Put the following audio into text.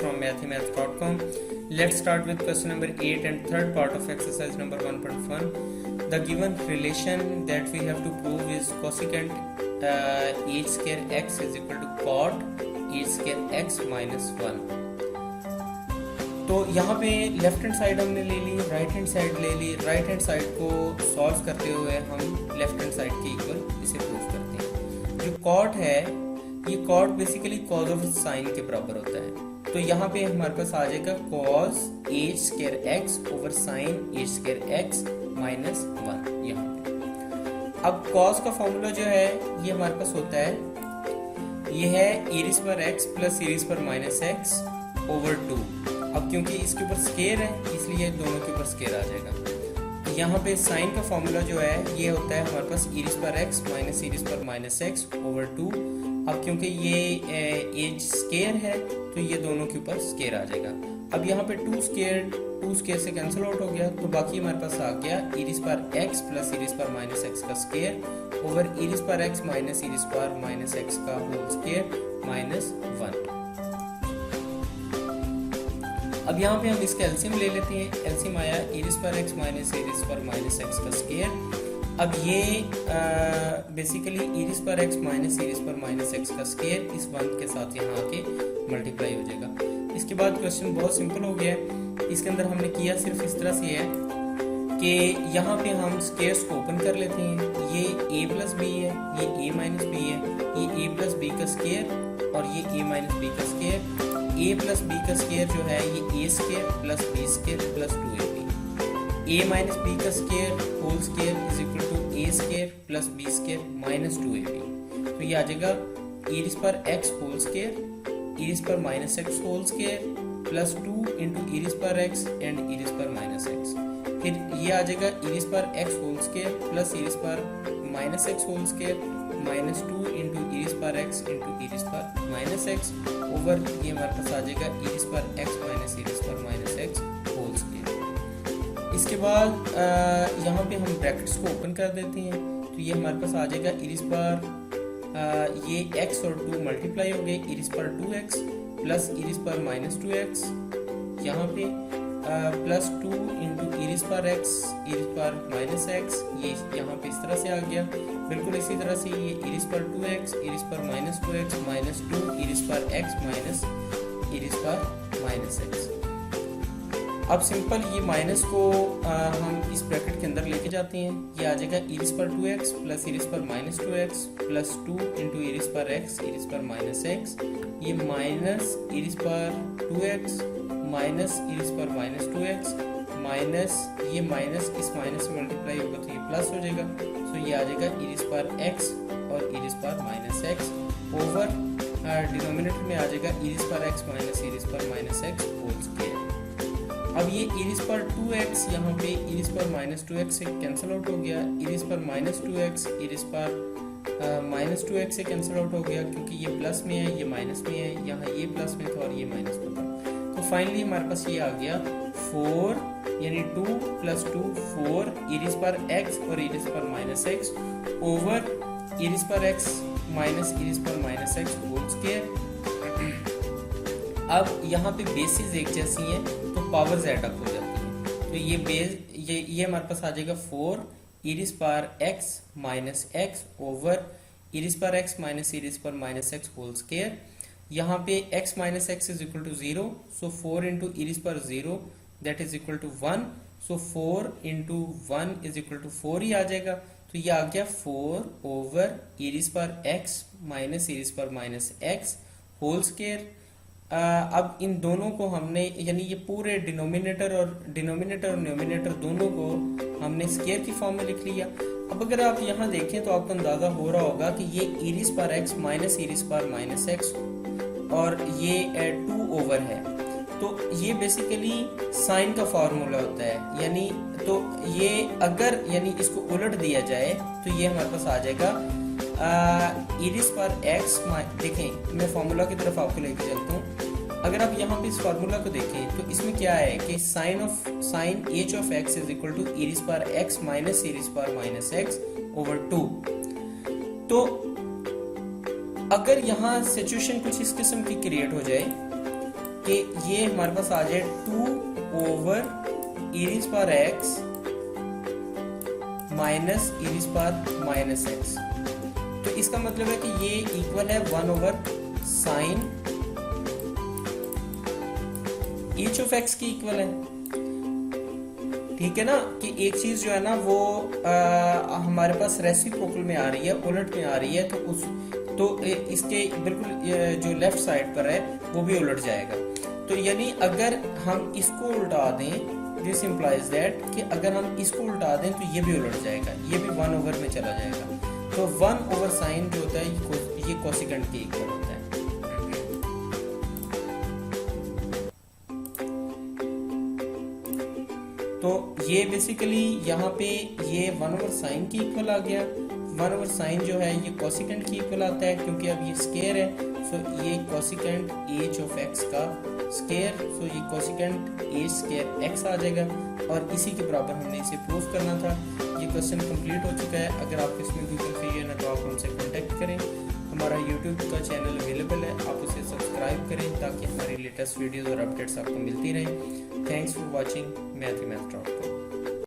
from mathemath.com. Let's start with question number 8 and third part of exercise number 1.1. The given relation that we have to prove is cosecant h square x is equal to cot h square x minus 1. तो यहाँ पे left hand side हमने ले ली, right hand side ले ली। Right hand side को solve करते हुए हम लेफ्ट हैंड साइड के इक्वल इसे प्रूव करते हैं। जो कॉट है, ये cot basically cos of sine के बराबर होता है। तो यहाँ पे हमारे पास आ जाएगा cos h square x over sine h square x minus 1 यहाँ पे। अब कॉस का फॉर्मूला जो है ये हमारे पास होता है, ये है e रेज़ पर x प्लस e रेज़ पर माइनस x ओवर 2। अब क्योंकि इसके ऊपर स्केयर है इसलिए दोनों के ऊपर स्केयर आ जाएगा। यहाँ पे साइन का फॉर्मूला जो है ये होता है हमारे पास e रेज़ पर x माइनस e रेज़ पर माइनस x ओवर 2। अब क्योंकि ये एज स्केयर है तो ये दोनों के ऊपर स्केयर आ जाएगा। अब यहाँ पे 2 स्केयर से कैंसिल आउट हो गया, तो बाकी हमारे पास आ गया e रेज़ पर x प्लस e रेज़ पर माइनस x का स्केयर ओवर e रेज़ पर x माइनस e रेज़ पर माइनस x का होल स्केयर माइनस 1। अब यहाँ पे हम इसका एलसीएम ले लेते हैं। एलसीएम आया e रेज़ पर x माइनस e रेज़ पर माइनस x का स्केयर। अब ये बेसिकली e रेज़ पर x माइनस e रेज़ पर माइनस x का स्केयर इस 1 के साथ यहाँ आके मल्टीप्लाई हो जाएगा। इसके बाद क्वेश्चन बहुत सिंपल हो गया है। इसके अंदर हमने किया सिर्फ इस तरह से है कि यहाँ पे हम स्केयर्स को ओपन कर लेते हैं। ये a प्लस बी है, ये a माइनस बी है, ये a प्लस बी का स्केयर और ये a माइनस बी का स्केयर। a प्लस बी का स्केयर जो है ये a square plus b square plus 2ab। a minus b का square whole square is equal to a square plus b square minus 2ab। तो ये आ जाएगा e रेज़ पर x whole square e raise पर minus x whole square plus 2 into e raise पर x and e raise पर minus x। फिर ये आ जाएगा e रेज़ पर x whole square plus e raise पर minus x whole square minus 2 into e raise पर x इंटू e रेज़ पर माइनस x ओवर ये हमारे पास आ जाएगा e रेज़ पर x माइनस e रेज़ पर माइनस x होल स्केयर। इसके बाद यहाँ पे हम ब्रैकेट्स को ओपन कर देते हैं, तो ये हमारे पास आ जाएगा e रेज़ पर ये x और 2 मल्टीप्लाई हो गए e रेज़ पर 2x प्लस e रेज़ पर माइनस 2x यहाँ पे प्लस 2 इंटू e रेज़ पर x e रेज़ पर माइनस x, ये यहाँ पे इस तरह से आ गया। बिल्कुल इसी तरह से ये e रेज़ पर 2x e रेज़ पर minus 2x minus 2 e raise पर x माइनस e रेज़ पर माइनस x। अब सिंपल ये माइनस को हम इस ब्रैकेट के अंदर लेके जाते हैं। ये आ जाएगा e रेज़ पर 2x प्लस e रेज़ पर minus 2x plus 2 into e raise पर x e रेज़ पर माइनस x, ये माइनस e रेज़ पर 2x माइनस e रेज़ पर माइनस 2x माइनस ये माइनस इस माइनस से मल्टीप्लाई होगा तो ये प्लस हो जाएगा। तो ये आ जाएगा e रेज़ पर x और e रेज़ पर माइनस x ओवर डिनोमिनेटर में आ जाएगा e रेज़ पर x माइनस e रेज़ पर माइनस x होल स्क्वायर। अब ये e रेज़ पर 2x यहाँ पे e रेज़ पर माइनस 2x से कैंसिल आउट हो गया, e रेज़ पर माइनस 2x e रेज़ पर माइनस 2x से कैंसिल आउट हो गया क्योंकि ये प्लस में है ये माइनस में है, यहाँ ये प्लस में था और ये माइनस में था। तो फाइनली हमारे पास ये आ गया 4 यानी 2 प्लस 2 4 e रेज़ पर x और e रेज़ पर minus x over e raise पर x माइनस e रेज़ पर माइनस x होल स्क्वायर। अब यहाँ पे बेसिस एक जैसी हैं तो पावर्स ऐड अप हो जाती हैं, तो ये बेस ये हमारे पास आ जाएगा 4 e रेज़ पर x minus x over e raise पर x माइनस e रेज़ पर माइनस x होल स्क्वायर। यहाँ पे x minus x is equal to 0, so 4 into e raise पर 0 that is equal to 1, so 4 into 1 is equal to 4 ही आ जाएगा। तो ये आ गया 4 ओवर e रेज़ पर x माइनस e रेज़ पर माइनस x होल स्क्वायर। अब इन दोनों को हमने यानी ये पूरे डिनोमिनेटर और न्यूमिनेटर दोनों को हमने स्क्वायर की फॉर्म में लिख लिया। अब अगर आप यहाँ देखें तो आपको अंदाजा हो रहा होगा कि ये e रेज़ पर x माइनस e रेज़ पर माइनस x और ये 2 ओवर है, तो ये बेसिकली साइन का फॉर्मूला होता है। यानी तो ये अगर यानी इसको उलट दिया जाए तो ये हमारे पास आ जाएगा e रेज़ पर x। देखें मैं फॉर्मूला की तरफ आपको लेके चलता हूँ। अगर आप यहाँ पे इस फॉर्मूला को देखें तो इसमें क्या है कि sine h of x is equal to e raise पर x माइनस e रेज़ पर माइनस x ओवर 2। तो अगर यहाँ सिचुएशन कुछ इस किस्म की क्रिएट हो जाए कि ये हमारे पास आ जाए 2 over e raise power x minus e raise power minus x. तो इसका मतलब है कि ये इक्वल है 1 over sine h of x की इक्वल है। ठीक है ना, कि एक चीज जो है ना वो हमारे पास रेसिप्रोकल में आ रही है, उलट में आ रही है, तो इसके बिल्कुल जो लेफ्ट साइड पर है वो भी उलट जाएगा। तो यानी अगर हम इसको उल्टा दें, दिस इंप्लाइज दैट कि अगर हम इसको उल्टा दें तो ये भी उलट जाएगा, ये भी 1 ओवर में चला जाएगा। तो 1 ओवर साइन जो होता है ये कोसेकेंट के इक्वल होता है। तो ये बेसिकली यहाँ पे ये 1 ओवर साइन की इक्वल आ गया। 1 ओवर साइन जो है ये कोसेकेंट की इक्वल आता है, क्योंकि अब ये स्केयर है। सो ये कोसेकेंट एच ऑफ एक्स का स्केयर, सो ये कोसेकेंट एच स्केयर एक्स आ जाएगा, और इसी के बराबर हमने इसे प्रूव करना था। ये क्वेश्चन कंप्लीट हो चुका है। अगर आपको इसमें कोई कंफ्यूजन है तो आप हमसे कांटेक्ट करें। हमारा यूट्यूब का चैनल अवेलेबल है, आप उसे सब्सक्राइब करें ताकि हमारी लेटेस्ट वीडियोस और अपडेट्स आपको मिलती रहें। Thanks for watching मैथ.com।